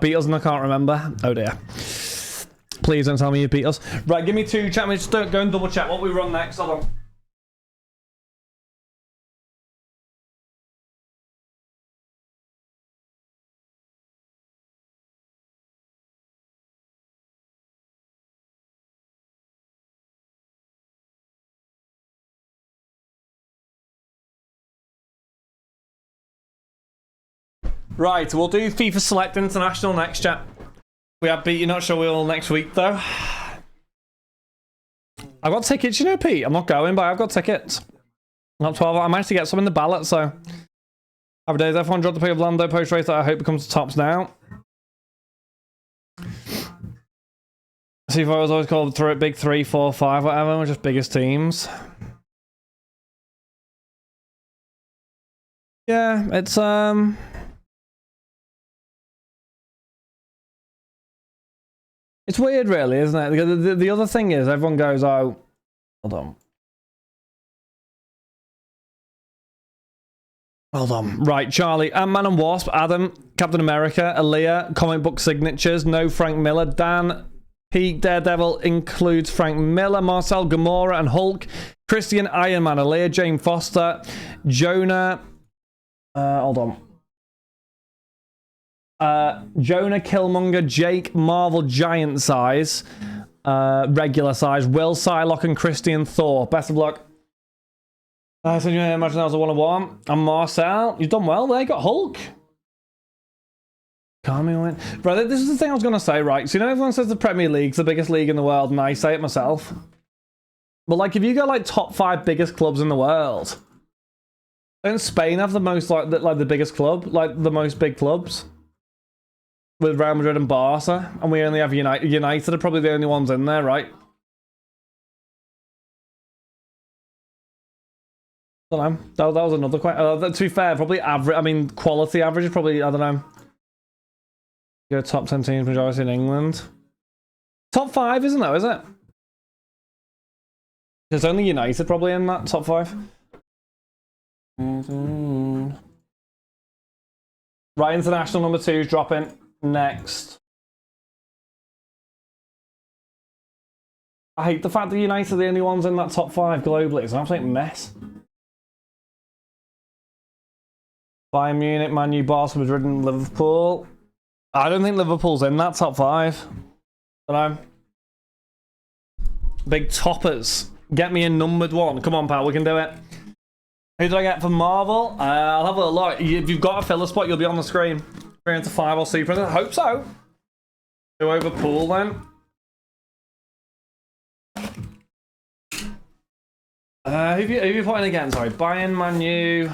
Beat us and I can't remember. Oh dear. Please don't tell me you beat us. Right, give me 2. Chat me. Just go and double check what we run next. Hold on. Right, we'll do FIFA Select International next, chat. We have beat, you're not sure we'll next week, though. I've got tickets, you know, Pete. I'm not going, but I've got tickets. Not 12. I managed to get some in the ballot, so. Happy days. Everyone dropped the pick of Lando post race that I hope becomes the tops now. See if I was always called big 3, 4, 5, whatever. We're just biggest teams. Yeah, it's it's weird, really, isn't it? The other thing is, everyone goes, oh, hold on. Hold on. Right, Charlie, Ant-Man and Wasp, Adam, Captain America, Aaliyah, comic book signatures, no Frank Miller, Dan, Pete, Daredevil includes Frank Miller, Marcel, Gamora, and Hulk, Christian, Iron Man, Aaliyah, Jane Foster, Jonah, hold on. Jonah, Killmonger, Jake, Marvel, Giant Size, regular size, Will, Psylocke, and Christian Thor. Best of luck. So you imagine that was a 1-on-1. And Marcel, you've done well there. You got Hulk. Carmi win. Bro, this is the thing I was going to say, right? So you know everyone says the Premier League's the biggest league in the world, and I say it myself. But like, if you go like top 5 biggest clubs in the world, don't Spain have the most like the biggest club, like the most big clubs? With Real Madrid and Barca, and we only have United. United are probably the only ones in there, right? I don't know. That was another question. To be fair, probably average. I mean, quality average is probably, I don't know. Go top 10 teams, majority in England. Top 5, isn't it? Is it? There's only United probably in that top 5. Right, international number 2 is dropping. Next. I hate the fact that United are the only ones in that top 5 globally. It's an absolute mess. Bayern Munich, Man U, Barca, Madrid, and Liverpool. I don't think Liverpool's in that top 5. Don't know. Big toppers. Get me a numbered 1. Come on, pal, we can do it. Who did I get for Marvel? I'll have a look. If you've got a filler spot, you'll be on the screen. 3 into 5 or Super. I hope so. Go over pool then. Who have you putting again? Sorry, Bayern, Man U.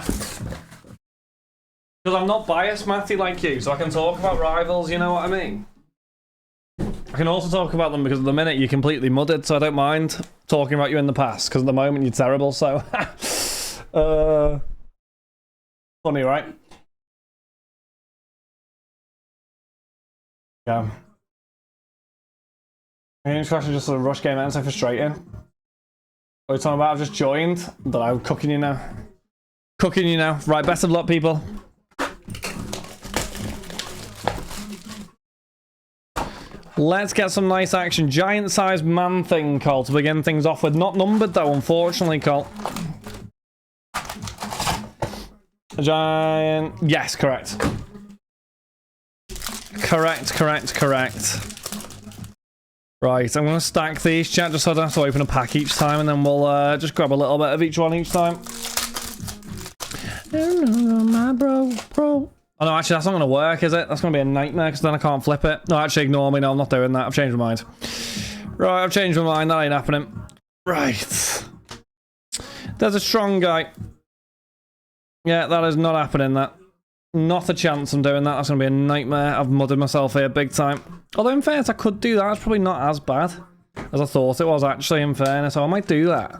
Because I'm not biased, Matty, like you, so I can talk about rivals. You know what I mean? I can also talk about them because at the minute you're completely mudded, so I don't mind talking about you in the past. Because at the moment you're terrible. So, funny, right? Yeah. Crash is just a rush game and so frustrating. What are you talking about? I've just joined. But I'm cooking you now. Cooking you now. Right, best of luck, people. Let's get some nice action. Giant-sized man thing, Cole, to begin things off with. Not numbered, though, unfortunately, Cole. A giant... Yes, correct. Correct. Right, I'm going to stack these, chat, just so I don't have to open a pack each time, and then we'll just grab a little bit of each one each time. My bro. Oh, no, actually, that's not going to work, is it? That's going to be a nightmare, because then I can't flip it. No, actually, ignore me. No, I'm not doing that. I've changed my mind. Right, I've changed my mind. That ain't happening. Right. There's a strong guy. Yeah, that is not happening, that. Not a chance I'm doing that. That's going to be a nightmare. I've mudded myself here big time. Although, in fairness, I could do that. It's probably not as bad as I thought it was, actually, in fairness. So I might do that.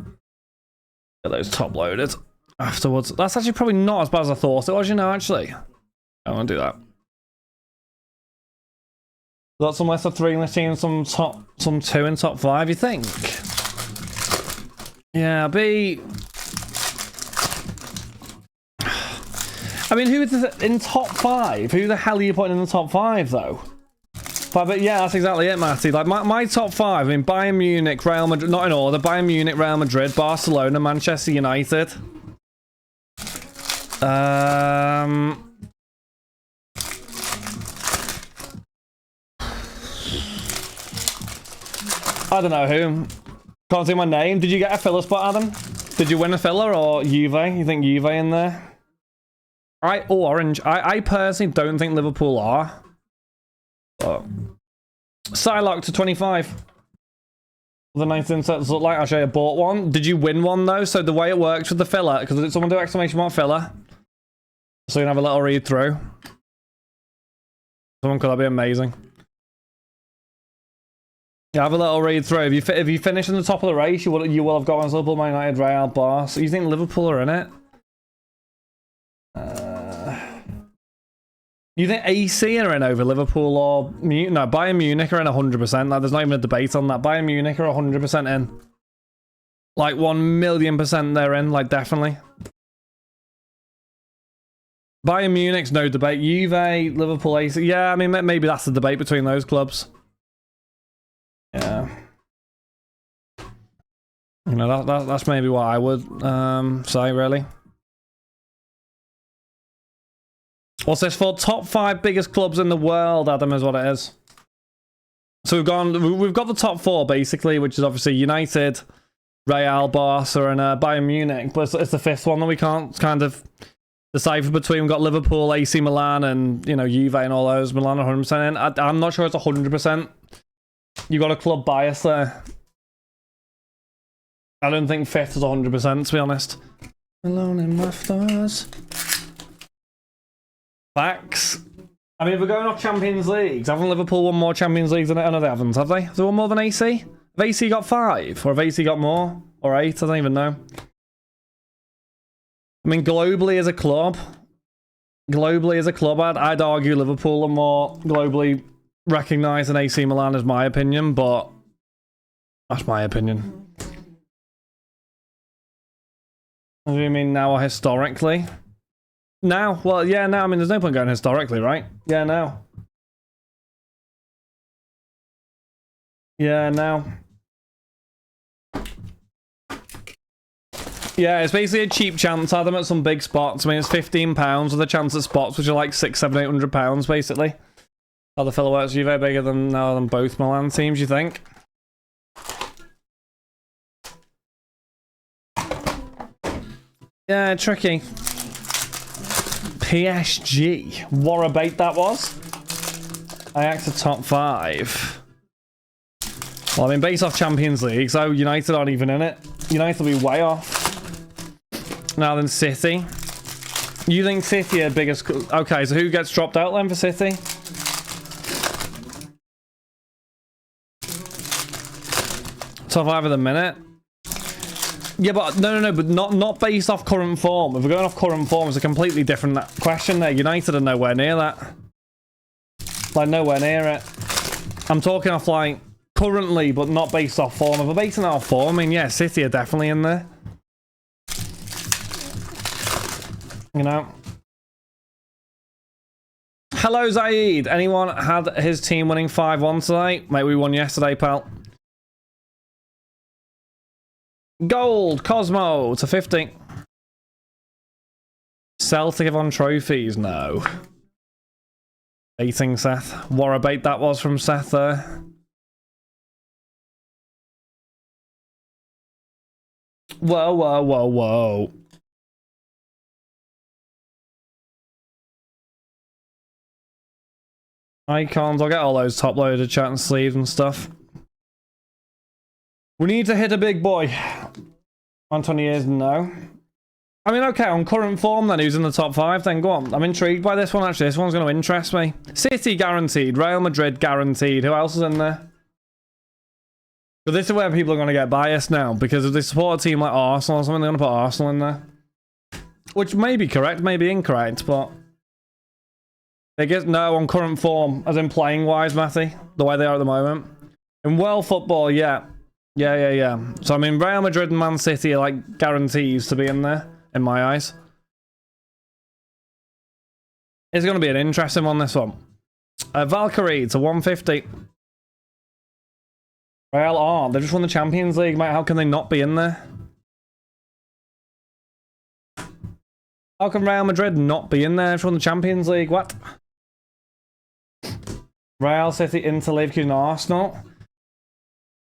Get those top loaded afterwards. That's actually probably not as bad as I thought it was, you know, actually. I won't do that. Got some less of 3 in the team, some 2 in top 5, you think? Yeah, B. I mean, who is in top 5? Who the hell are you putting in the top 5, though? But yeah, that's exactly it, Matty. Like my top five, I mean, Bayern Munich, Real Madrid, not in order, Bayern Munich, Real Madrid, Barcelona, Manchester United. I don't know who. Can't see my name. Did you get a filler spot, Adam? Did you win a filler or Juve? You think Juve in there? Orange. I personally don't think Liverpool are. But Psylocke to 25. The 19 sets look like. I'll show you. I bought one. Did you win one though? So the way it works with the filler, because someone do exclamation mark filler, so you can have a little read through. Someone could that be amazing? Yeah, have a little read through. If you finish in the top of the race, you will have got one Liverpool, Man United, Real, Bar. So you think Liverpool are in it? You think AC are in over Liverpool or no? Bayern Munich are in 100%. Like, there's not even a debate on that. Bayern Munich are 100% in. Like 1,000,000% they're in. Like definitely. Bayern Munich's no debate. Juve, Liverpool, AC. Yeah, I mean maybe that's the debate between those clubs. Yeah. You know that's maybe what I would say really. What's this for? Top 5 biggest clubs in the world, Adam, is what it is. So we've got the top 4 basically, which is obviously United, Real, Barca, and Bayern Munich. But it's the 5th one that we can't kind of decipher between. We've got Liverpool, AC Milan, and you know Juve and all those. Milan 100% in. I'm not sure it's 100%. You got a club bias there. I don't think 5th is 100%, to be honest. Alone in my thoughts. Facts. I mean, if we're going off Champions Leagues, haven't Liverpool won more Champions Leagues than it? Oh, no, they haven't, have they? Have they won more than AC? Have AC got 5? Or have AC got more? Or 8? I don't even know. I mean, globally as a club, I'd argue Liverpool are more globally recognised than AC Milan, is my opinion, but that's my opinion. What do you mean now or historically? Now? Well, yeah, now. I mean, there's no point going historically, right? Yeah, now. Yeah, now. Yeah, it's basically a cheap chance. Had them at some big spots. I mean, it's £15 with a chance at spots, which are like £600, £700, basically. How the filler works, Juve bigger than both Milan teams, you think? Yeah, tricky. PSG. What a bait that was. Ajax are top 5. Well, I mean, based off Champions League, so United aren't even in it. United will be way off. Now then, City. You think City are biggest... Okay, so who gets dropped out then for City? Top 5 at the minute. Yeah, but no, but not based off current form. If we're going off current form, it's a completely different question there. United are nowhere near that. Like, nowhere near it. I'm talking off, like, currently, but not based off form. If we're basing it off form, I mean, yeah, City are definitely in there. You know? Hello, Zaid. Anyone had his team winning 5-1 today? Mate, we won yesterday, pal. Gold, Cosmo to 50. Celtic have on trophies? No. Baiting Seth. What a bait that was from Seth there. Whoa. Icons, I'll get all those top loaded chat and sleeves and stuff. We need to hit a big boy. On 20 years, no. I mean, okay, on current form then, who's in the top 5? Then go on. I'm intrigued by this one, actually. This one's going to interest me. City guaranteed. Real Madrid guaranteed. Who else is in there? But this is where people are going to get biased now, because if they support a team like Arsenal or something, they're going to put Arsenal in there. Which may be correct, may be incorrect, but... I guess, no, on current form, as in playing-wise, Matty, the way they are at the moment. In world football, yeah. Yeah. So, I mean, Real Madrid and Man City are, like, guarantees to be in there, in my eyes. It's going to be an interesting one, this one. Valkyrie to 150. Real aren't. They just won the Champions League, mate. How can they not be in there? How can Real Madrid not be in there? They've won the Champions League. What? Real, City, Inter, Leverkusen, Arsenal.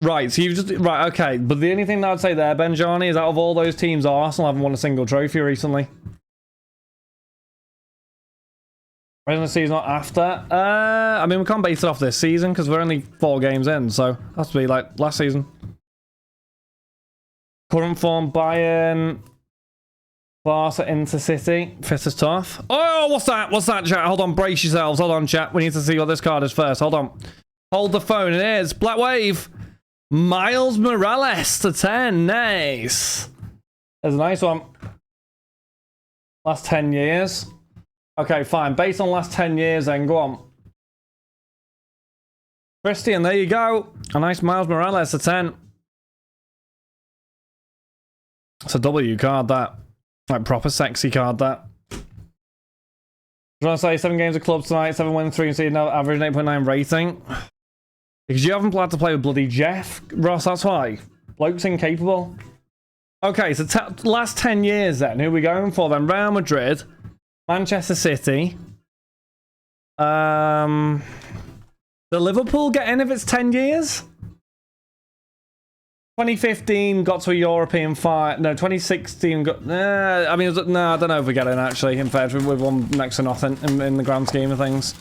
Right, so you've just... Right, okay. But the only thing that I'd say there, Benjani, is out of all those teams, Arsenal haven't won a single trophy recently. Regular season not after. I mean, we can't base it off this season because we're only 4 games in, so it has to be like last season. Current form, Bayern, Barca, Inter, City. Fifth is tough. Oh, what's that? What's that, chat? Hold on, brace yourselves. Hold on, chat. We need to see what this card is first. Hold on. Hold the phone. It is Black Wave. Miles Morales to 10. Nice. There's a nice one. Last 10 years. Okay, fine. Based on last 10 years, then go on. Christian, there you go. A nice Miles Morales to 10. It's a W card, that. Like, proper sexy card, that. Do you want to say 7 games of club tonight, 7 wins, 3 conceded, no average 8.9 rating? Because you haven't had to play with bloody Jeff, Ross, that's why. Bloke's incapable. Okay, so last 10 years then. Who are we going for then? Real Madrid. Manchester City. The Liverpool get in if it's 10 years? 2015 got to a European fight. No, 2016 got... I mean, no, I don't know if we get in, actually. In fact, we've won next to nothing in the grand scheme of things.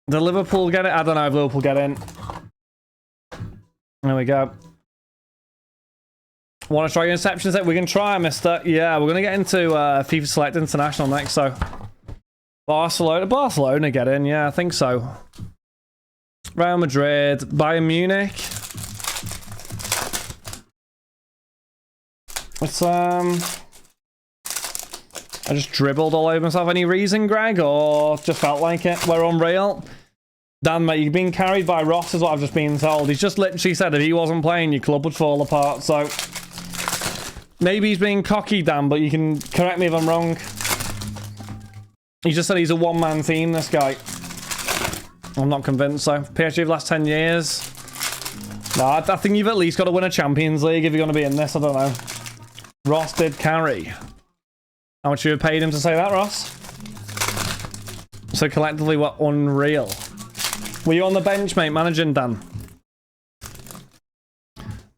The Liverpool get it? I don't know if Liverpool get in. There we go. Want to try your Inception set? We can try, mister. Yeah, we're going to get into FIFA Select International next, so... Barcelona get in, yeah, I think so. Real Madrid, Bayern Munich. It's, I just dribbled all over myself. Any reason, Greg? Or just felt like it? We're unreal. Dan, mate, you've been carried by Ross, is what I've just been told. He's just literally said if he wasn't playing, your club would fall apart, so... Maybe he's being cocky, Dan, but you can correct me if I'm wrong. He just said he's a one-man team, this guy. I'm not convinced, so. PSG of the last 10 years. No, I think you've at least got to win a Champions League if you're going to be in this, I don't know. Ross did carry. How much you have paid him to say that, Ross? So collectively, we're unreal. Were you on the bench, mate, managing Dan?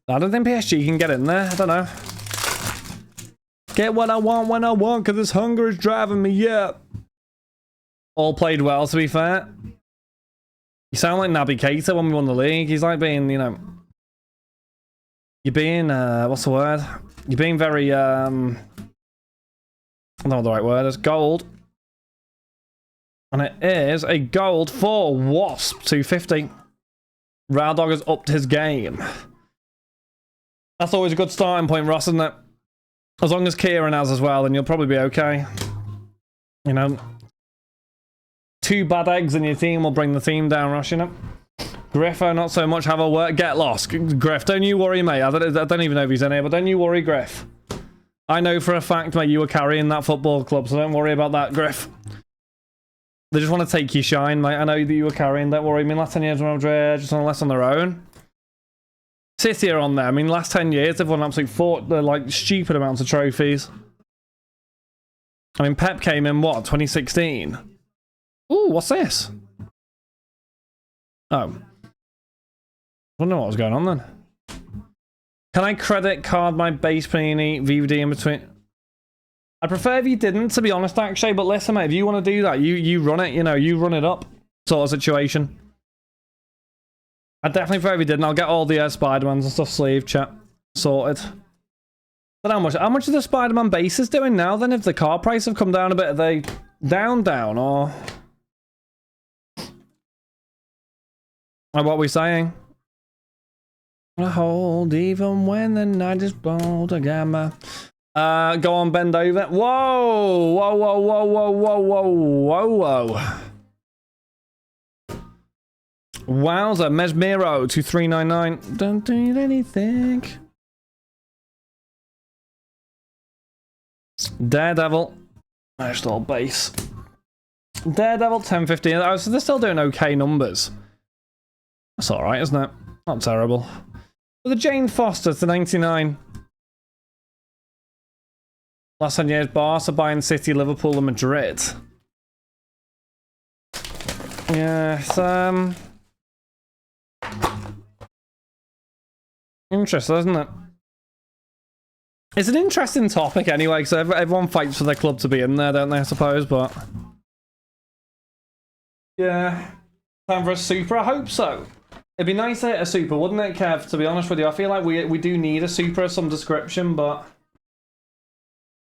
I don't think PSG can get in there. I don't know. Get what I want when I want, because this hunger is driving me up. All played well, to be fair. You sound like Naby Keita when we won the league. He's like being, you know... You're being, what's the word? You're being very, I don't know what the right word is. Gold. And it is a gold for Wasp 250. Rowdog has upped his game. That's always a good starting point, Ross, isn't it? As long as Kieran has as well, then you'll probably be okay. You know, 2 bad eggs in your team will bring the team down, Ross, you know? Griffo, not so much. Have a work. Get lost. Griff, don't you worry, mate. I don't even know if he's in here, but don't you worry, Griff. I know for a fact, mate, you were carrying that football club, so don't worry about that, Griff. They just want to take your shine, mate. I know that you were carrying, don't worry. I mean, last 10 years, just on less on their own. City are on there. I mean, last 10 years, they've won absolutely like stupid amounts of trophies. I mean, Pep came in, what, 2016? Ooh, what's this? Oh. I don't know what was going on then. Can I credit card my base Panini VVD in between? I'd prefer if you didn't, to be honest, actually. But listen, mate, if you want to do that, you run it, you know, you run it up sort of situation. I'd definitely prefer if you didn't. I'll get all the Spider-Mans and stuff sleeved, chat. Sorted. But how much are the Spider-Man bases doing now, then? If the car price have come down a bit, are they down, or... What are we saying? Hold even when the night is bold a gamma. Go on, bend over. Whoa! Whoa, whoa, whoa, whoa, whoa, whoa, whoa, whoa. Wowza, Mesmero 2399. Don't need anything. Daredevil. Nice little base. Daredevil 10-15. Oh, so they're still doing okay numbers. That's alright, isn't it? Not terrible. But the Jane Foster to 99. Last 10 years, Barca, Bayern City, Liverpool and Madrid. Yeah, it's, interesting, isn't it? It's an interesting topic anyway, because everyone fights for their club to be in there, don't they, I suppose, but... Yeah. Time for a super? I hope so. It'd be nice to hit a super, wouldn't it, Kev? To be honest with you, I feel like we do need a super of some description, but...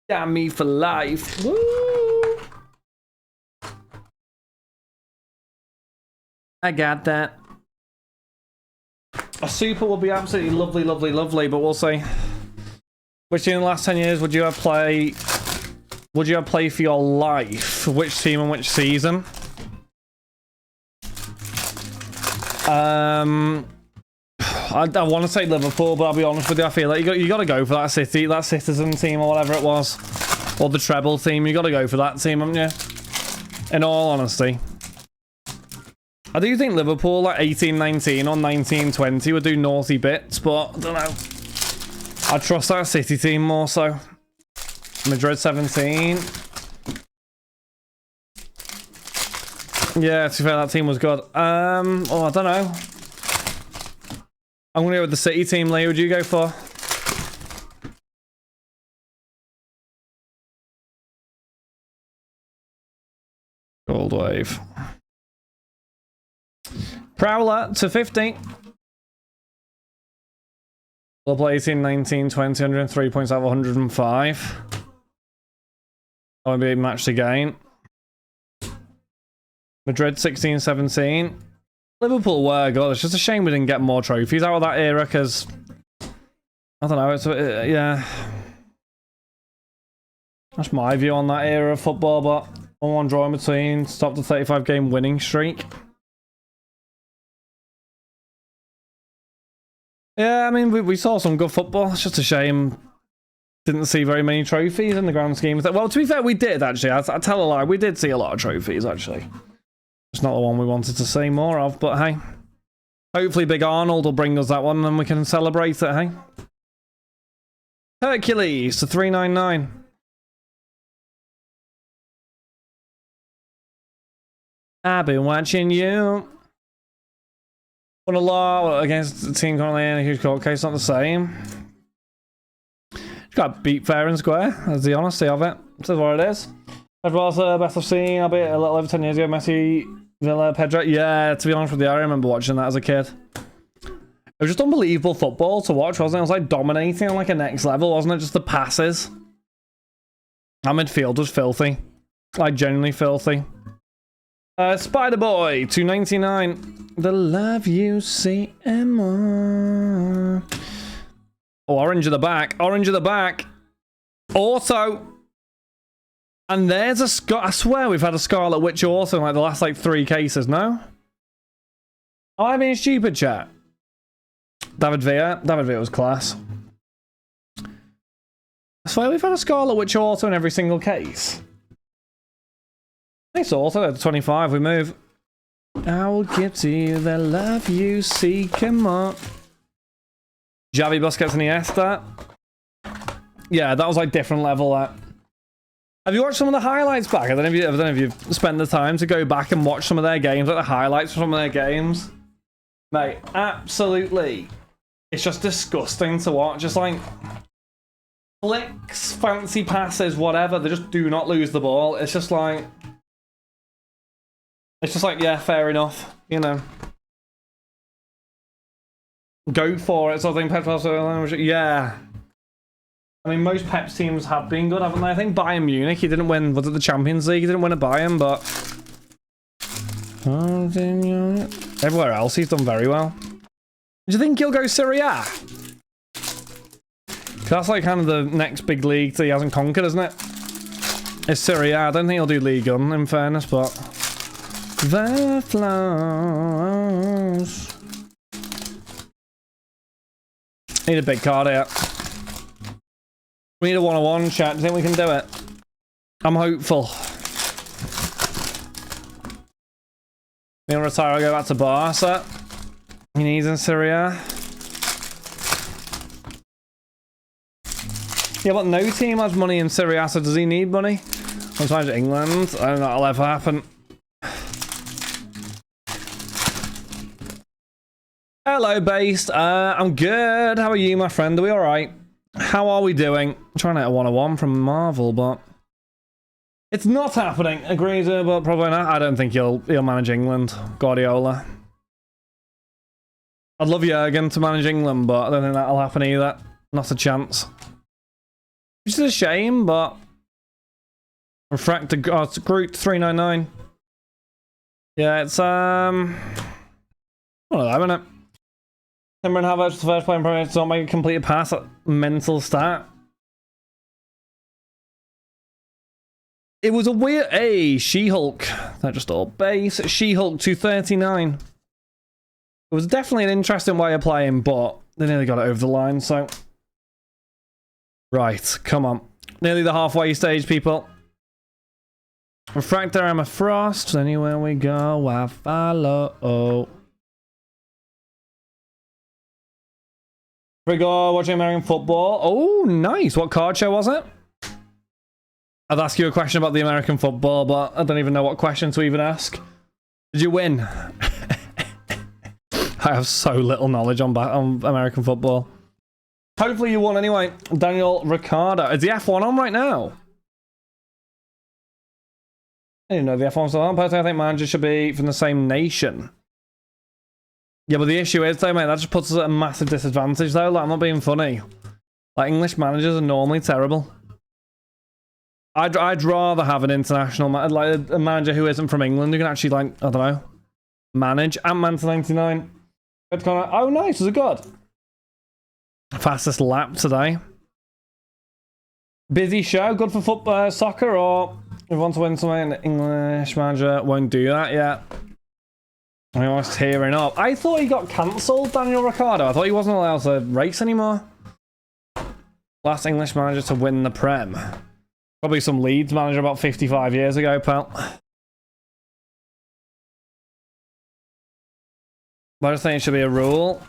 Damn me for life. Woo! I got that. A super would be absolutely lovely, lovely, lovely, but we'll see. Which team in the last 10 years would you have play? Would you have play for your life? Which team and which season? I want to say Liverpool, but I'll be honest with you, I feel like you got to go for that City, that Citizen team or whatever it was, or the treble team. You got to go for that team, haven't you? In all honesty, I do think Liverpool like 18-19 or 19-20 would do naughty bits, but I don't know. I trust that City team more so. Madrid 17. Yeah, to be fair, that team was good. Oh, I don't know. I'm gonna go with the City team. Lee, would you go for? Gold wave. Prowler to 50. We'll play 18, 19, 20, 103 points out of 105. That would be a match to gain. Madrid 16, 17. Liverpool were good. It's just a shame we didn't get more trophies out of that era because I don't know. It's yeah. That's my view on that era of football. But 1-1 draw in between. Stopped the 35-game winning streak. Yeah, I mean, we saw some good football. It's just a shame didn't see very many trophies in the grand scheme of things. Well, to be fair, we did, actually. I tell a lie. We did see a lot of trophies, actually. It's not the one we wanted to see more of, but hey. Hopefully Big Arnold will bring us that one and we can celebrate it, hey? Hercules to 399. I've been watching you. Won a lot against the team currently in a huge court case, not the same. Just got beat fair and square, that's the honesty of it. This is what it is. Everyone's best I've seen, I'll be a little over 10 years ago. Messi, Villa, Pedro. Yeah, to be honest with you, I remember watching that as a kid. It was just unbelievable football to watch, wasn't it? It was like dominating on like a next level, wasn't it? Just the passes. Our midfield was filthy. Like, genuinely filthy. Spider Boy, 299. The love you see more. Oh, orange at the back. Orange at the back. Auto. And there's a I swear we've had a Scarlet Witch auto in like the last like 3 cases, no? Oh, I mean stupid, chat. David Villa. David Villa was class. I swear we've had a Scarlet Witch auto in every single case. Nice auto at 25, we move. I will give to you the love you seek, come on. Javi Busquets and Iniesta. Yeah, that was like different level. That. Have you watched some of the highlights back? I don't know if you've spent the time to go back and watch some of their games, like the highlights from some of their games. Mate, absolutely. It's just disgusting to watch. Just like flicks, fancy passes, whatever. They just do not lose the ball. It's just like, yeah, fair enough, you know. Go for it, sort of thing. Yeah. I mean, most Pep's teams have been good, haven't they? I think Bayern Munich, he didn't win, was it the Champions League? He didn't win a Bayern, but... everywhere else, he's done very well. Do you think he'll go Serie A? That's like kind of the next big league that he hasn't conquered, isn't it? It's Serie A. I don't think he'll do Ligue 1, in fairness, but... The flowers. Need a big card here. We need a 1-on-1, chat. Do you think we can do it? I'm hopeful. He'll retire, I'll go back to Barca. He needs in Syria. Yeah, but no team has money in Syria, so does he need money? Sometimes England. I don't know that'll ever happen. Hello, Based. I'm good. How are you, my friend? Are we alright? How are we doing? I'm trying to hit a 101 from Marvel, but it's not happening. Agreed, but probably not. I don't think he'll manage England. Guardiola. I'd love Jurgen to manage England, but I don't think that'll happen either. Not a chance. Which is a shame, but Refractor, oh, it's Groot 399. Yeah, it's one of them, isn't it? Timber and Havertz, the first player in Premier League to not make a complete pass at mental stat. It was a weird. Hey, She-Hulk. They're just all base. She-Hulk 239. It was definitely an interesting way of playing, but they nearly got it over the line, so. Right, come on. Nearly the halfway stage, people. Refractor, Emma Frost. Anywhere we go, I follow. Frigor, watching American football. Oh, nice. What card show was it? I'd ask you a question about the American football, but I don't even know what question to even ask. Did you win? I have so little knowledge on American football. Hopefully you won anyway. Daniel Ricciardo. Is the F1 on right now? I didn't know the F1's still on. Personally, I think managers should be from the same nation. Yeah, but the issue is, though, mate, that just puts us at a massive disadvantage, though. Like, I'm not being funny. Like, English managers are normally terrible. I'd rather have an international, like, a manager who isn't from England who can actually, like, I don't know, manage. Ant-Man to 99. Oh, nice. Was it good? Fastest lap today. Busy show. Good for football, soccer, or if you want to win something, an English manager won't do that yet. I was tearing up. I thought he got cancelled, Daniel Ricciardo. I thought he wasn't allowed to race anymore. Last English manager to win the Prem. Probably some Leeds manager about 55 years ago, pal. But I just think it should be a rule.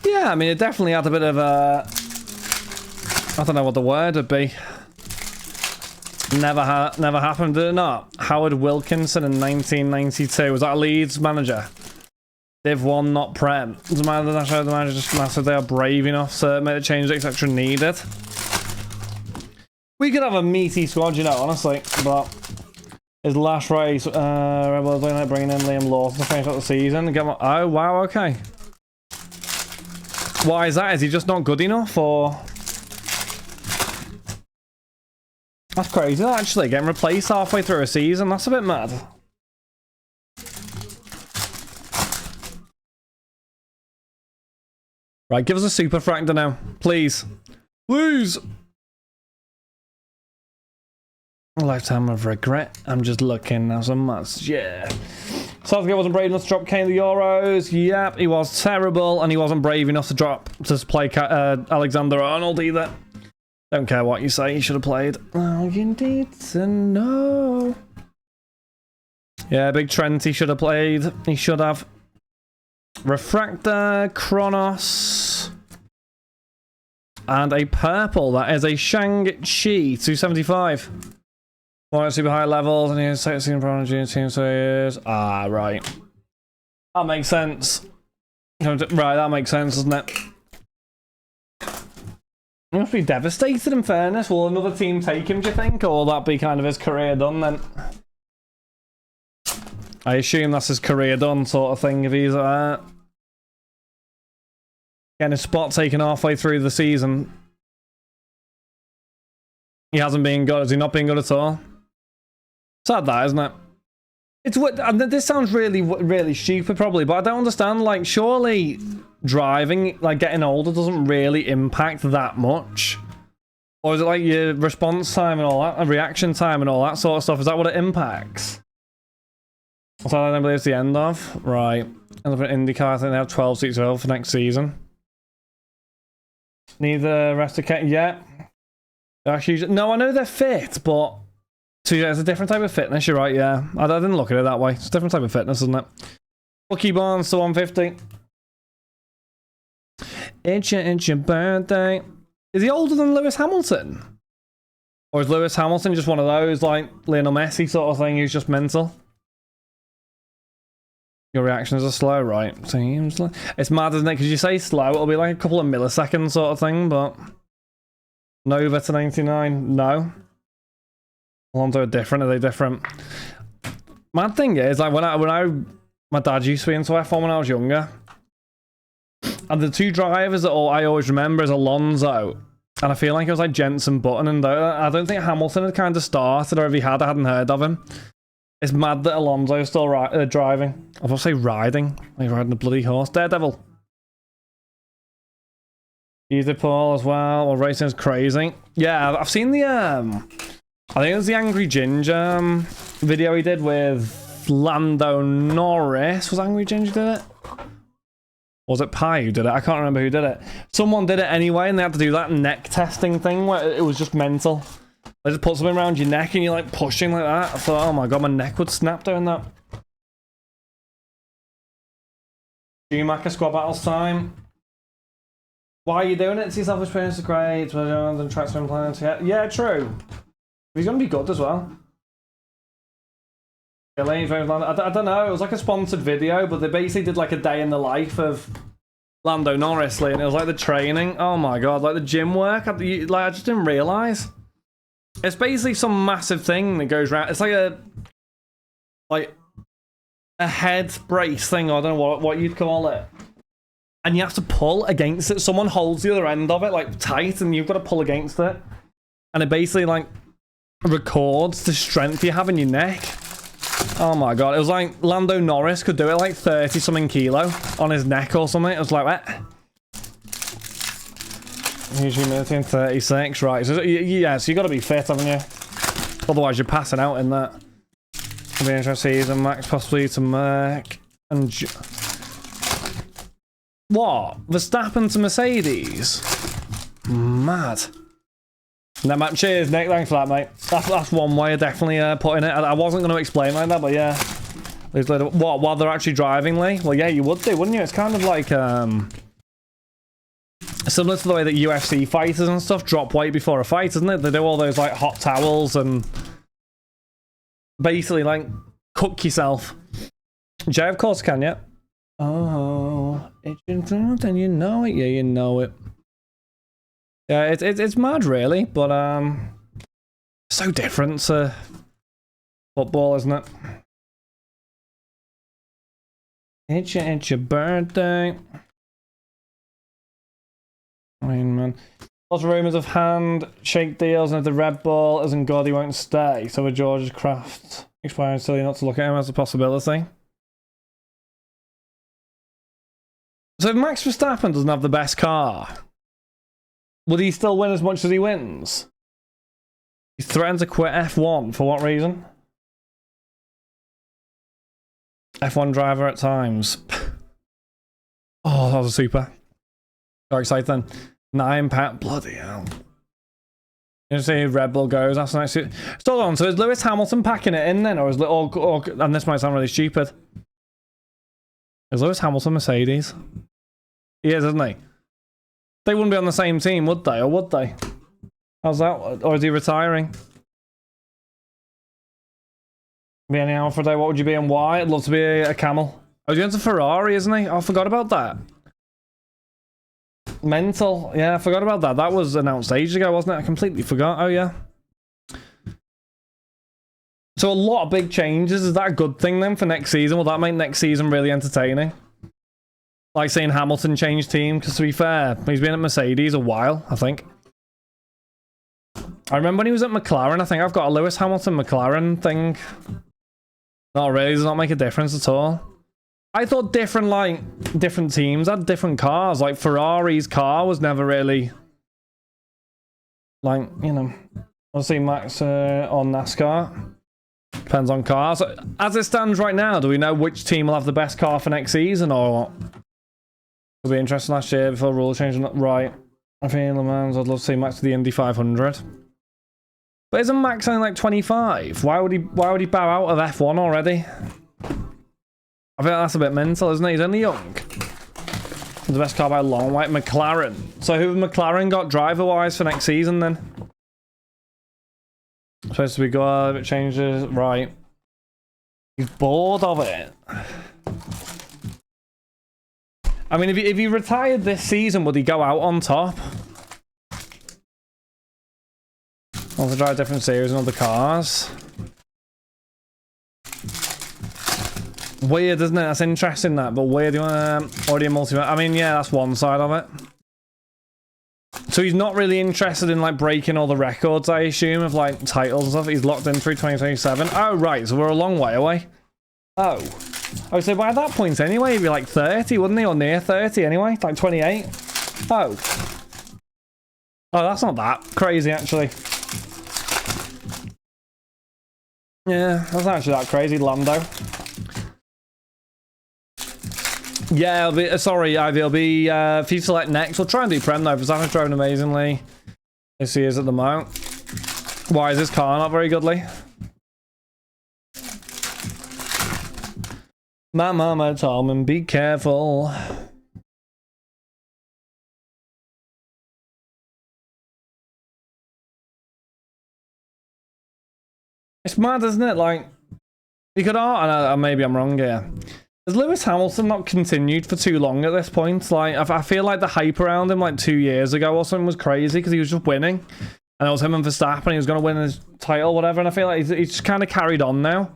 Yeah, I mean, it definitely had a bit of a... I don't know what the word would be. Never happened, did it not? Howard Wilkinson in 1992. Was that a Leeds manager? Div 1, not Prem. Doesn't matter, the manager just massive. They are brave enough to make the change etc. needed. We could have a meaty squad, you know, honestly. But his last race, Rebels looking like bringing in Liam Lawson to finish up the season. Get oh, wow, okay. Why is that? Is he just not good enough, or...? That's crazy, actually. Getting replaced halfway through a season. That's a bit mad. Right, give us a super fractor now. Please. Please! A lifetime of regret. I'm just looking now so much. Yeah. Southgate wasn't brave enough to drop Kane the Euros. Yep, he was terrible. And he wasn't brave enough to play Alexander Arnold either. Don't care what you say, he should have played. Oh, you need to know. Yeah, Big Trent, he should have played. He should have. Refractor, Kronos. And a purple. That is a Shang-Chi 275. One at super high levels, and he's sightseeing from junior team, so he is. Ah, right. That makes sense. Right, that makes sense, doesn't it? He must be devastated, in fairness. Will another team take him, do you think? Or will that be kind of his career done then? I assume that's his career done sort of thing if he's getting his spot taken halfway through the season. He hasn't been good. Has he not been good at all? Sad that, isn't it? It's what this sounds really stupid probably, but I don't understand. Like, surely driving, like getting older, doesn't really impact that much, or is it like your response time and all that, and reaction time and all that sort of stuff? Is that what it impacts? So I don't believe it's the end of right. And for IndyCar, I think they have 12 seats available for next season. Need the rest of Kent yet? Actually, no, I know they're fit, but So yeah, it's a different type of fitness, you're right, yeah. I didn't look at it that way. It's a different type of fitness, isn't it? Lucky Barnes to 150. It's your birthday. Is he older than Lewis Hamilton? Or is Lewis Hamilton just one of those, like, Lionel Messi sort of thing who's just mental? Your reactions are slow, right? Seems like... It's mad, isn't it? Because you say slow, it'll be like a couple of milliseconds sort of thing, but... Nova to 99, no. Alonso are different, are they different? Mad thing is, like, my dad used to be into F1 when I was younger. And the two drivers that I always remember is Alonso. And I feel like it was like Jenson Button, and I don't think Hamilton had kind of started, or if he had, I hadn't heard of him. It's mad that Alonso's still driving. I was about to say riding. He's riding a bloody horse. Daredevil. Easy Paul as well. Well, racing's crazy. Yeah, I've seen the I think it was the Angry Ginger video he did with Lando Norris. Was Angry Ginger did it? Or was it Pi who did it? I can't remember who did it. Someone did it anyway, and they had to do that neck testing thing where it was just mental. They just put something around your neck and you're like pushing like that. I thought, oh my god, my neck would snap doing that. Schumacher squad battles time. Why are you doing it? See, self-experience is great. The tracks been planning to... Yeah, true. He's going to be good as well. I don't know. It was like a sponsored video, but they basically did like a day in the life of Lando Norris, and it was like the training. Oh my god, like the gym work. I just didn't realise. It's basically some massive thing that goes around. It's like a head brace thing. I don't know what you'd call it. And you have to pull against it. Someone holds the other end of it like tight, and you've got to pull against it. And it basically like records the strength you have in your neck. Oh my god, it was like Lando Norris could do it like 30 something kilo on his neck or something. It was like that. Usually 36, right? So yeah, so you got to be fit, haven't you? Otherwise, you're passing out in that. It'll be interesting season. Max possibly to Merc and what? Verstappen to Mercedes? Mad. No, man, cheers, Nick. Thanks for that, mate. That's one way of definitely putting it. I wasn't going to explain like that, but yeah. What? While they're actually driving, Lee? Well, yeah, you would do, wouldn't you? It's kind of like similar to the way that UFC fighters and stuff drop weight before a fight, isn't it? They do all those like hot towels and basically like cook yourself. Jay, of course, can you? Oh, it's in front and you know it. Yeah, you know it. Yeah, it's mad, really, but so different to football, isn't it? It's your birthday. I mean, man. Lots of rumours of handshake deals, and if the Red Bull isn't good, he won't stay. So with George's craft expiring, silly not to look at him as a possibility. So if Max Verstappen doesn't have the best car, would he still win as much as he wins? He's threatened to quit F1. For what reason? F1 driver at times. Oh, that was a super. So exciting. 9 pack. Bloody hell. You see Red Bull goes. That's nice. Still on. So is Lewis Hamilton packing it in then? Or is it all, and this might sound really stupid. Is Lewis Hamilton Mercedes? He is, isn't he? They wouldn't be on the same team, would they? Or would they? How's that? Or is he retiring? Be any Alfa day? What would you be and why? I'd love to be a camel. Oh, he's going to Ferrari, isn't he? Oh, I forgot about that. Mental. Yeah, I forgot about that. That was announced ages ago, wasn't it? I completely forgot. Oh, yeah. So a lot of big changes. Is that a good thing then for next season? Will that make next season really entertaining? Like saying Hamilton changed team, because to be fair, he's been at Mercedes a while, I think. I remember when he was at McLaren, I think I've got a Lewis Hamilton McLaren thing. Not really, does not make a difference at all. I thought different teams had different cars. Like Ferrari's car was never really, like, you know, I'll see Max on NASCAR. Depends on cars. As it stands right now, do we know which team will have the best car for next season or what? It'll be interesting last year before rule change. Right. I feel Le Mans, I'd love to see Max to the Indy 500. But isn't Max only like 25? Why would he bow out of F1 already? I think that's a bit mental, isn't it? He's only young. The best car by a long way. McLaren. So who have McLaren got driver-wise for next season then? Supposed to be good if it changes. Right. He's bored of it. I mean, if he retired this season, would he go out on top? Or to drive different series and other cars? Weird, isn't it? That's interesting, that. But weird, you want to already a multi... I mean, yeah, that's one side of it. So he's not really interested in, like, breaking all the records, I assume, of, like, titles and stuff. He's locked in through 2027. Oh, right. So we're a long way away. Oh. So by that point, anyway, he'd be, like, 30, wouldn't he? Or near 30, anyway. Like, 28. Oh. Oh, that's not that crazy, actually. Yeah, that's not actually that crazy, Lando. Yeah, it'll be, sorry, Ivy, it'll be if you select next. We'll try and do Prem though, because Zana's driving amazingly. As he is at the moment. Why is this car not very goodly? My mama told me, be careful. It's mad, isn't it? Like, you could, maybe I'm wrong here. Has Lewis Hamilton not continued for too long at this point? Like, I feel like the hype around him like 2 years ago or something was crazy because he was just winning. And it was him and Verstappen, he was going to win his title, whatever. And I feel like he's just kind of carried on now.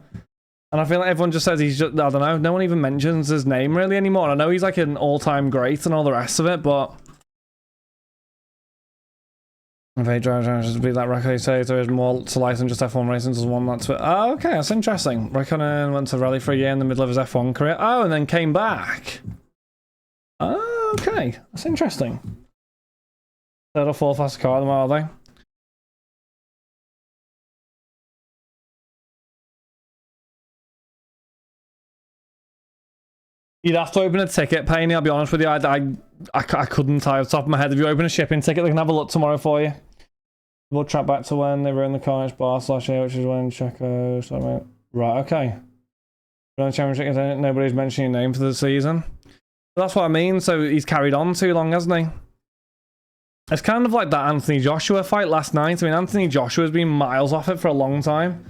And I feel like everyone just says he's just, I don't know, no one even mentions his name really anymore. I know he's like an all-time great and all the rest of it, but... If they drive to beat that record, he says there is more to life than just F1 racing. There's one that's... Oh, okay, that's interesting. Raikkonen went to rally for a year in the middle of his F1 career. Oh, and then came back. Oh, okay. That's interesting. Third or fourth fastest car at the moment, are they? You'd have to open a ticket, Penny, I'll be honest with you. I couldn't tie off the top of my head. If you open a shipping ticket, they can have a look tomorrow for you. We'll track back to when they were in the Carnage Bar /year, which is when Checo... Sorry, right, okay. The championship, nobody's mentioning your name for the season. But that's what I mean, so he's carried on too long, hasn't he? It's kind of like that Anthony Joshua fight last night. I mean, Anthony Joshua's been miles off it for a long time.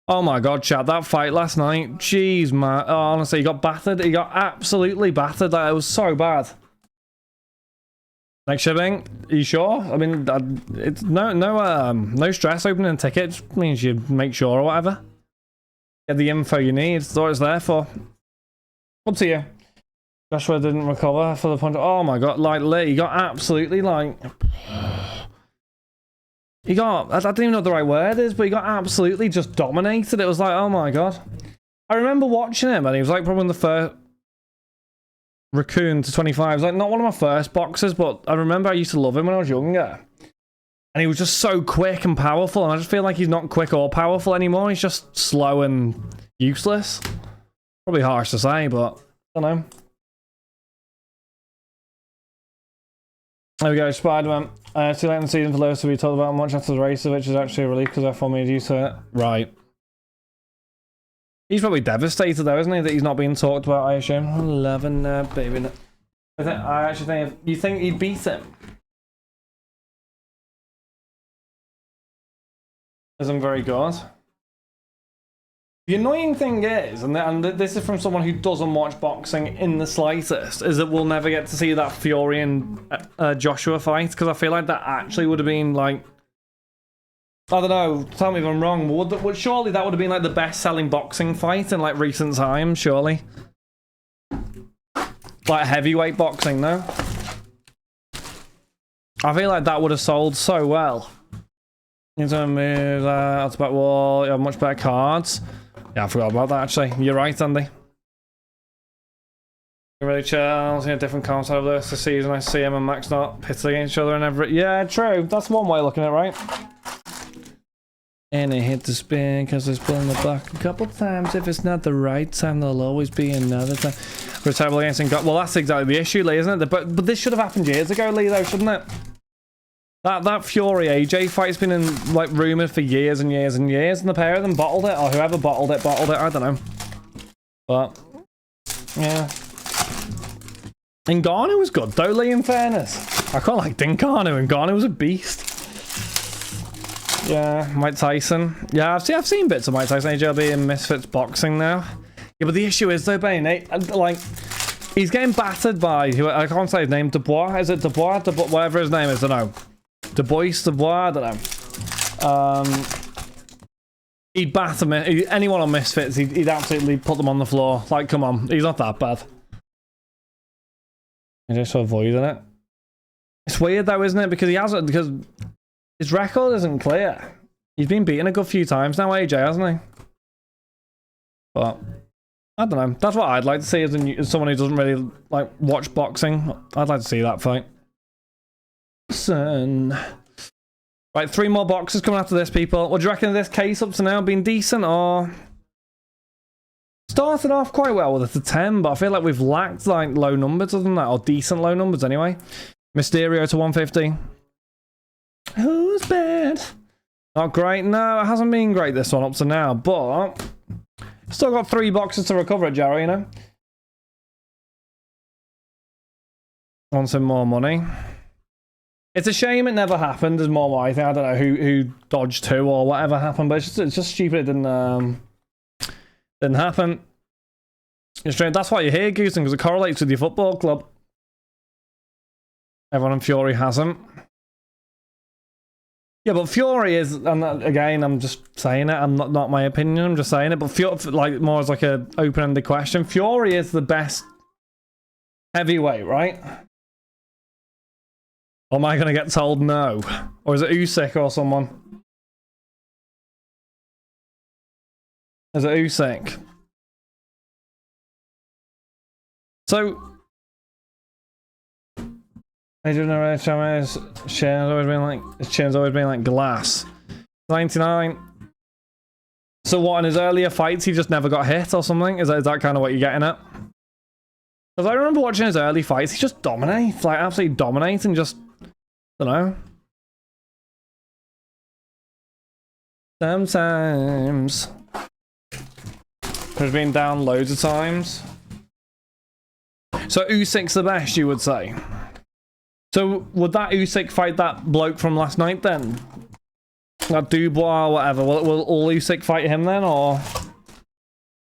Oh my god, Chad, that fight last night. Jeez, man. Oh, honestly, he got battered. He got absolutely battered. Like, it was so bad. Next shipping? Are you sure? I mean, it's no stress opening a ticket. It just means you make sure or whatever. Get the info you need. That's what it's there for. Up to you. Joshua didn't recover for the punch. Oh my god, like, Lee, he got absolutely, like... He got, I don't even know what the right word is, but he got absolutely just dominated. It was like, oh my god. I remember watching him, and he was like probably the first Raccoon to 25. It was like not one of my first boxers, but I remember I used to love him when I was younger. And he was just so quick and powerful, and I just feel like he's not quick or powerful anymore. He's just slow and useless. Probably harsh to say, but I don't know. There we go, Spider-Man. Too late in the season for Lewis to be told about much after the race, which is actually a relief because F1 made used to it. Right. He's probably devastated though, isn't he, that he's not being talked about, I assume. Loving baby. I actually think, you think he'd beat him? Isn't very good. The annoying thing is, and this is from someone who doesn't watch boxing in the slightest, is that we'll never get to see that Fury and Joshua fight, because I feel like that actually would have been like, I don't know, tell me if I'm wrong, but surely that would have been like the best-selling boxing fight in like recent times, surely. Like heavyweight boxing, no? I feel like that would have sold so well. In terms of that's about, well, you have much better cards. Yeah, I forgot about that actually. You're right, Andy. Really chill, seeing a different concept of this season. I see him and Max not pitted against each other and every. Yeah, true. That's one way of looking at it, right? And it hit the spin because it's pulling the back a couple times. If it's not the right time, there'll always be another time. We're terrible against him. Well, that's exactly the issue, Lee, isn't it? But this should have happened years ago, Lee, though, shouldn't it? That Fury AJ fight's been in like rumored for years and years and years, and the pair of them bottled it, or whoever bottled it. I don't know, but yeah. Ngannou was good though, Lee, in fairness. I quite like Ngannou. Ngannou was a beast. Yeah, Mike Tyson. Yeah, I've seen bits of Mike Tyson, AJLB, and Misfits boxing now. Yeah, but the issue is though, Bane, like, he's getting battered by, I can't say his name, Dubois. Is it Dubois? Whatever his name is, I don't know. Dubois, I don't know. He'd batter me. Anyone on Misfits, he'd absolutely put them on the floor. Like, come on, he's not that bad. I'm just avoiding it. It's weird though, isn't it? Because because his record isn't clear. He's been beaten a good few times now, AJ, hasn't he? But I don't know. That's what I'd like to see as someone who doesn't really like watch boxing. I'd like to see that fight. Right, 3 more boxes coming after this, people. What do you reckon of this case up to now? Been decent, or started off quite well with a 10, but I feel like we've lacked like low numbers other than that, or decent low numbers anyway. Mysterio to 150. Who's bad? Not great. No, it hasn't been great this one up to now, but still got 3 boxes to recover it, Jarrow, you know. Want some more money. It's a shame it never happened. There's more why I think. I don't know who dodged who or whatever happened, but it's just stupid it didn't happen. It's strange. That's why you're here, Goosing, because it correlates with your football club. Everyone in Fury hasn't. Yeah, but Fury is, and again, I'm just saying it. I'm not my opinion. I'm just saying it. But Fury, like more as like a open-ended question. Fury is the best heavyweight, right? Or am I going to get told no? Or is it Usyk or someone? Is it Usyk? So, I don't know. His chin's always been like glass. 99. So what? In his earlier fights, he just never got hit or something? Is that kind of what you're getting at? Because I remember watching his early fights, he just dominates, like absolutely dominating. Just, I don't know. Sometimes. He's been down loads of times. So Usyk's the best, you would say. So would that Usyk fight that bloke from last night then? That Dubois or whatever. Will all Usyk fight him then, or?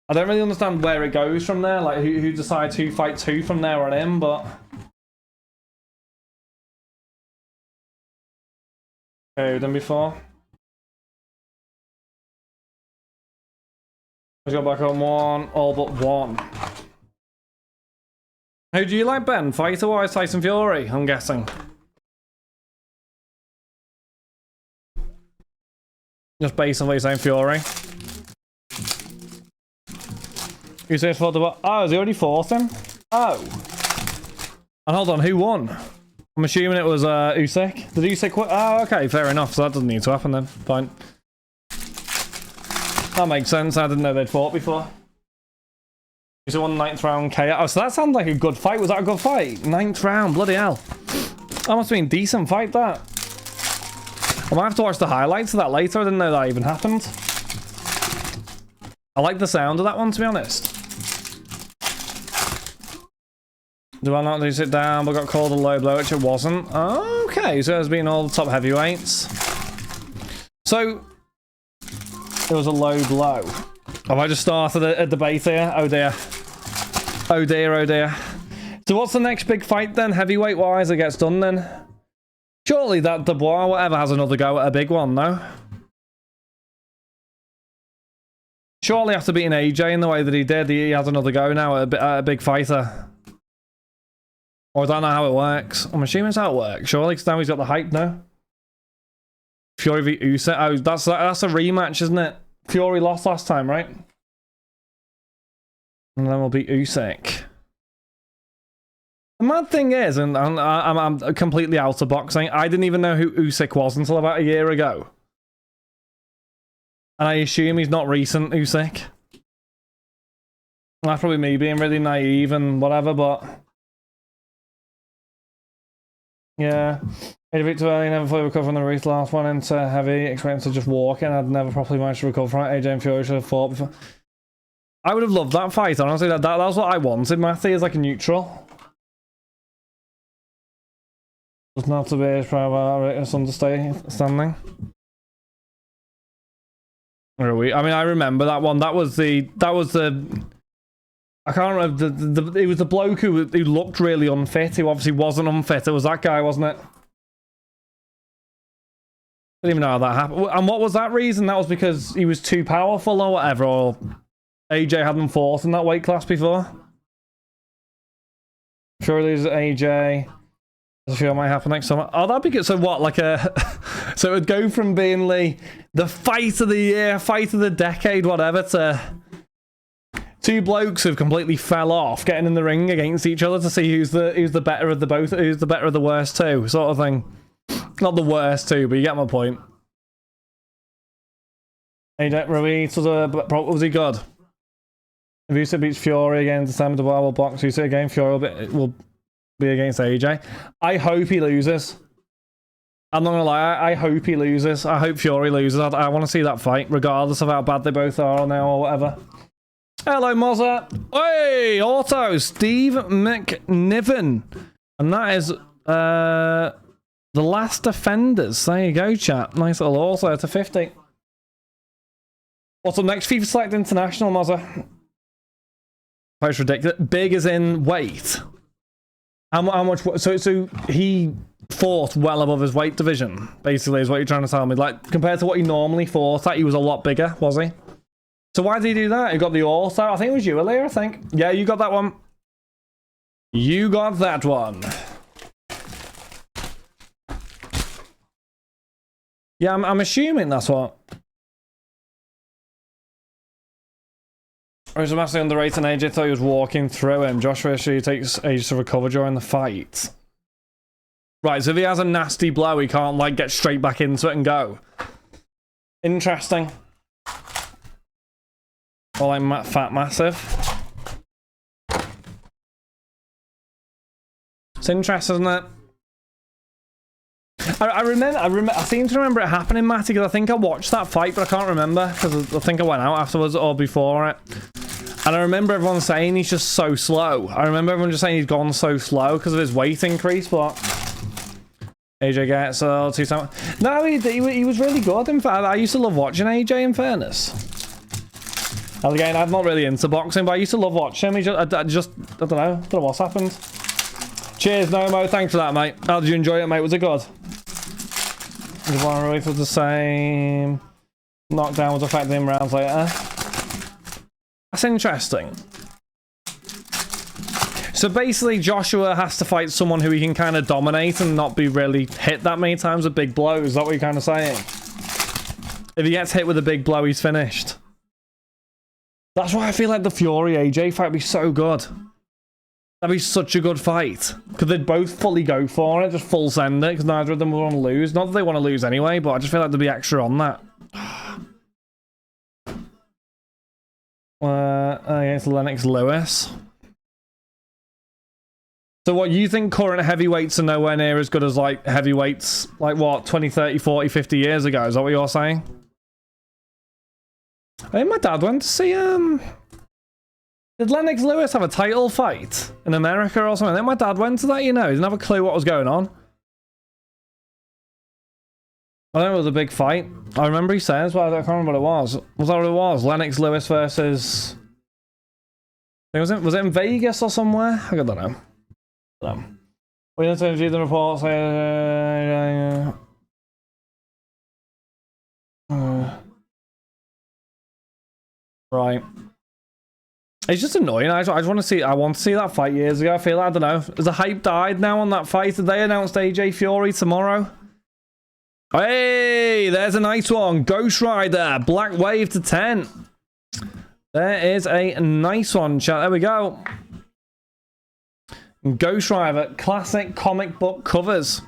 I don't really understand where it goes from there. Like who decides who fights who from there on in, but. Okay, we've done before. Let's go back on 1, all but 1. Who do you like, Ben? Fighter-wise, Tyson Fury, I'm guessing. Just based on what you're saying, Fury. You say fought the... Oh, has he already fought him? Oh. And hold on, who won? I'm assuming it was Usyk. Did Usyk win? Oh, okay, fair enough. So that doesn't need to happen then. Fine. That makes sense. I didn't know they'd fought before. He won 9th round KO. Oh, so that sounded like a good fight. Was that a good fight? 9th round, bloody hell. That must have been a decent fight, that. I might have to watch the highlights of that later. I didn't know that even happened. I like the sound of that one, to be honest. Do I not do sit down, but got called a low blow, which it wasn't? Oh, okay, so it's been all the top heavyweights. So, it was a low blow. Have I just started a debate here? Oh dear. Oh dear, oh dear. So what's the next big fight then, heavyweight-wise, that gets done then? Surely that Dubois, whatever, has another go at a big one, no? Surely after beating AJ in the way that he did, he has another go now at a big fighter. Or I don't know how it works. I'm assuming it's how it works. Surely, because now he's got the hype, no? Fury v Usyk. Oh, that's a rematch, isn't it? Fury lost last time, right? And then we'll beat Usyk. The mad thing is, and I'm completely out of boxing, I didn't even know who Usyk was until about a year ago. And I assume he's not recent, Usyk. That's probably me being really naive and whatever, but... Yeah. AJ beat too early, never fully recovered from the race. Last one into heavy, expecting to just walk in. I'd never properly managed to recover from it. AJ and Fury should have fought before. I would have loved that fight, honestly. That was what I wanted, Matty, as like a neutral. Doesn't have to be as proud about it's understanding. Where are we? I mean, I remember that one. That was the I can't remember it was the bloke who looked really unfit, who obviously wasn't unfit. It was that guy, wasn't it? Didn't even know how that happened. And what was that reason? That was because he was too powerful or whatever, or AJ hadn't fought in that weight class before. Surely there's AJ. I feel it might happen next summer. Oh, that'd be good. So what, like a... so it would go from being the fight of the year, fight of the decade, whatever, to two blokes who've completely fell off getting in the ring against each other to see who's the better of the both, who's the better of the worst two, sort of thing. Not the worst two, but you get my point. AJ Ruiz was he good? If Usyk beats Fury again in December, the bar will box Usyk again. Fury will be against AJ. I hope he loses. I'm not gonna lie, I hope he loses. I hope Fury loses. I want to see that fight, regardless of how bad they both are now or whatever. Hello, Mozza. Hey, Auto, Steve McNiven. And that is The Last Defenders. There you go, chat. Nice little auto to 50. What's up next? FIFA Select International, Mozza. That's ridiculous. Big as in weight. How much? So he fought well above his weight division, basically, is what you're trying to tell me. Like, compared to what he normally fought at, he was a lot bigger, was he? So why did he do that? He got the auto. I think it was you earlier, I think. Yeah, you got that one. You got that one. Yeah, I'm assuming that's what. Or is it massively underrated and AJ thought he was walking through him? Joshua actually takes ages to recover during the fight. Right, so if he has a nasty blow, he can't, like, get straight back into it and go. Interesting. Or like Fat Massive. It's interesting, isn't it? I seem to remember it happening, Matty, because I think I watched that fight, but I can't remember, because I think I went out afterwards or before it. And I remember everyone saying he's just so slow. I remember everyone just saying he's gone so slow because of his weight increase, but... AJ gets 2 times. No, he was really good. In fact, I used to love watching AJ, in fairness. And again, I'm not really into boxing, but I used to love watching him. I don't know what's happened. Cheers, Nomo. Thanks for that, mate. How did you enjoy it, mate? Was it good? The one was the same. Knockdown was affecting him rounds later. That's interesting. So basically, Joshua has to fight someone who he can kind of dominate and not be really hit that many times with big blows. Is that what you're kind of saying? If he gets hit with a big blow, he's finished. That's why I feel like the Fury AJ fight would be so good. That'd be such a good fight. Because they'd both fully go for it, just full send it, because neither of them would want to lose. Not that they want to lose anyway, but I just feel like there'd be extra on that. Against Lennox Lewis. So what, you think current heavyweights are nowhere near as good as, like, heavyweights, like, what, 20, 30, 40, 50 years ago? Is that what you're saying? I think my dad went to see, Did Lennox Lewis have a title fight in America or something? I think my dad went to that, you know. He didn't have a clue what was going on. I think it was a big fight. I remember he says, but I can't remember what it was. Was that what it was? Lennox Lewis versus... Was it in Vegas or somewhere? I don't know. We didn't interview the report. Right. It's just annoying. I just want to see. I want to see that fight years ago. I feel like, I don't know. Has the hype died now on that fight? Did they announce AJ Fury tomorrow? Hey, there's a nice one. Ghost Rider, Black Wave to 10. There is a nice one, chat. There we go. Ghost Rider, classic comic book covers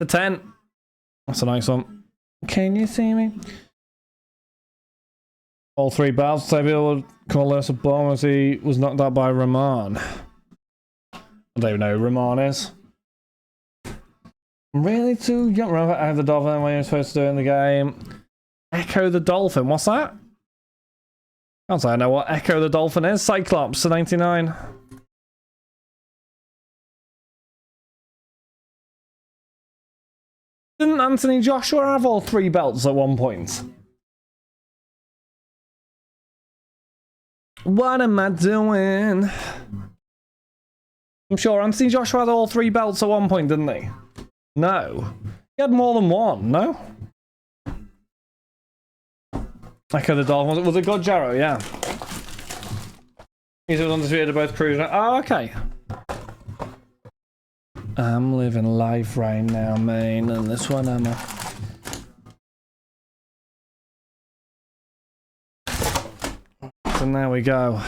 to 10. That's a nice one. Can you see me? All 3 battles. Sabiel would call Lewis a bomb as he was knocked out by Rahman. I don't even know who Rahman is. I'm really too young. Remember, I have the dolphin when you're supposed to do in the game. Echo the Dolphin. What's that? Can't say I know what Echo the Dolphin is. Cyclops to 99. Didn't Anthony Joshua have all 3 belts at one point? What am I doing? I'm sure Anthony Joshua had all 3 belts at one point, didn't he? No. He had more than one, no? Echo the Dolphin. Was it good, Jarrow? Yeah. He's undisputed at both crews. Oh, okay. I'm living life right now, man. And this one, Emma. And there we go.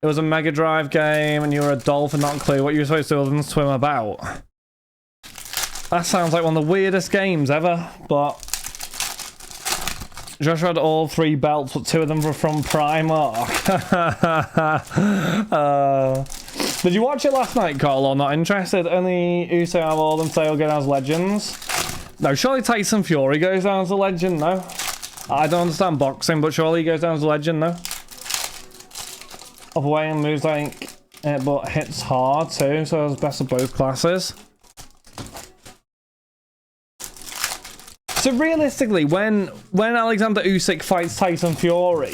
It was a Mega Drive game, and you were a dolphin, not clear what you were supposed to do other than swim about. That sounds like one of the weirdest games ever, but Joshua had all 3 belts, but 2 of them were from Primark. Did you watch it last night, Carl, or not interested? Only Uso have all them sale go down as legends. No, surely Tyson Fury goes down as a legend, no? I don't understand boxing, but surely he goes down as a legend, no? Up away and moves like it, but hits hard too, so it's best of both classes. So realistically, when Alexander Usyk fights Tyson Fury,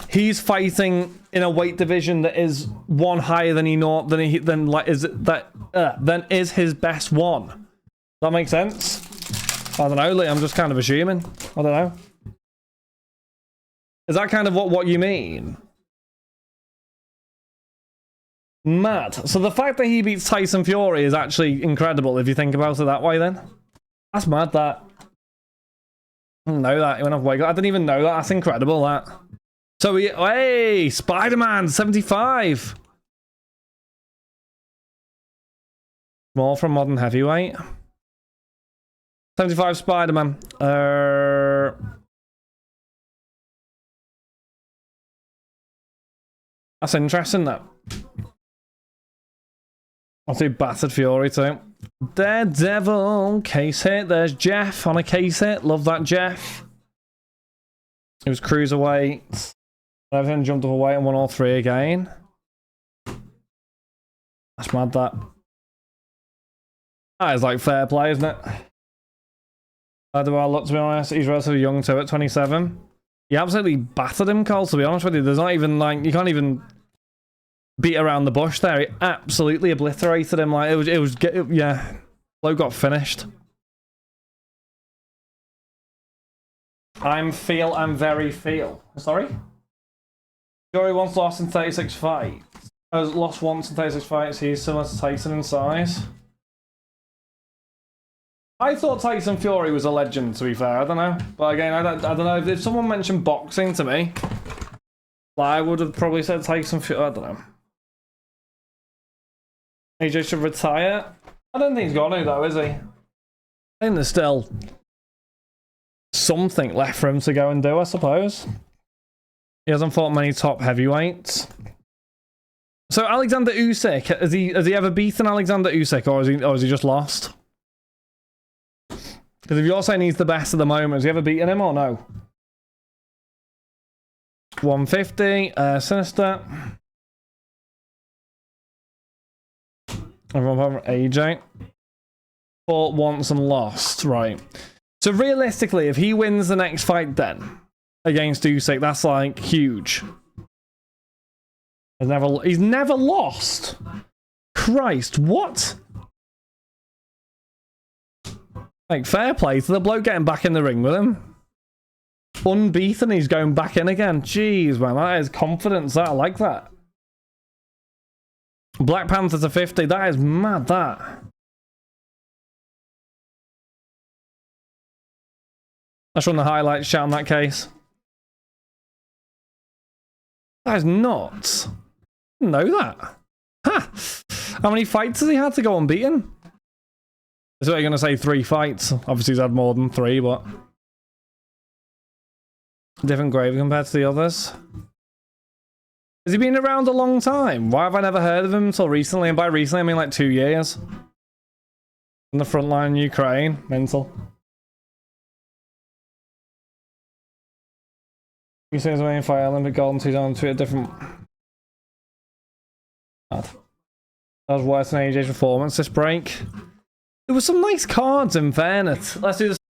he's fighting in a weight division that is one higher than than is his best one. Does that make sense? I don't know. I'm just kind of assuming. I don't know. Is that kind of what you mean? Mad. So the fact that he beats Tyson Fury is actually incredible if you think about it that way. Then that's mad. That. I didn't know that he went off weight. I didn't even know that. That's incredible. That. So hey, Spider-Man 75. More from Modern Heavyweight. 75 Spider-Man. That's interesting. That. I'll do Battered Fury too. Daredevil, case hit. There's Jeff on a case hit. Love that, Jeff. It was cruiserweight. Everything jumped up away and won all 3 again. That's mad, that. That is like fair play, isn't it? How do I look, to be honest? He's relatively young too at 27. He absolutely battered him, Cole, to be honest with you. There's not even, like, you can't even beat around the bush there. He absolutely obliterated him. Like, yeah. Bloke got finished. I'm very feel. Sorry? Joey once lost in 36 fights. Has lost once in 36 fights. He's similar to Tyson in size. I thought Tyson Fury was a legend, to be fair. I don't know. But again, I don't know. If someone mentioned boxing to me, I would have probably said Tyson Fury. I don't know. AJ should retire. I don't think he's got to, though, is he? I think there's still something left for him to go and do, I suppose. He hasn't fought many top heavyweights. So Alexander Usyk, has he ever beaten Alexander Usyk, or has he just lost? Because if you're saying he's the best at the moment, has he ever beaten him or no? 150, Sinister. Everyone from AJ. Fought once and lost, right. So realistically, if he wins the next fight then, against Usyk, that's like huge. He's never lost. Christ, what? Like, fair play to the bloke getting back in the ring with him. Unbeaten, he's going back in again. Jeez, man, that is confidence. I like that. Black Panther to 50. That is mad, that. Let's run the highlights chat on that case. That is nuts. Didn't know that. Ha! How many fights has he had to go unbeaten? Is what you're going to say 3 fights. Obviously, he's had more than 3, but different grave compared to the others. Has he been around a long time? Why have I never heard of him until recently? And by recently, I mean like 2 years. In the front line in Ukraine. Mental. You say his main Fire Olympic gold and 2 down to a different... Bad. That was worse than AJ's performance this break. There were some nice cards in fairness. Let's do this.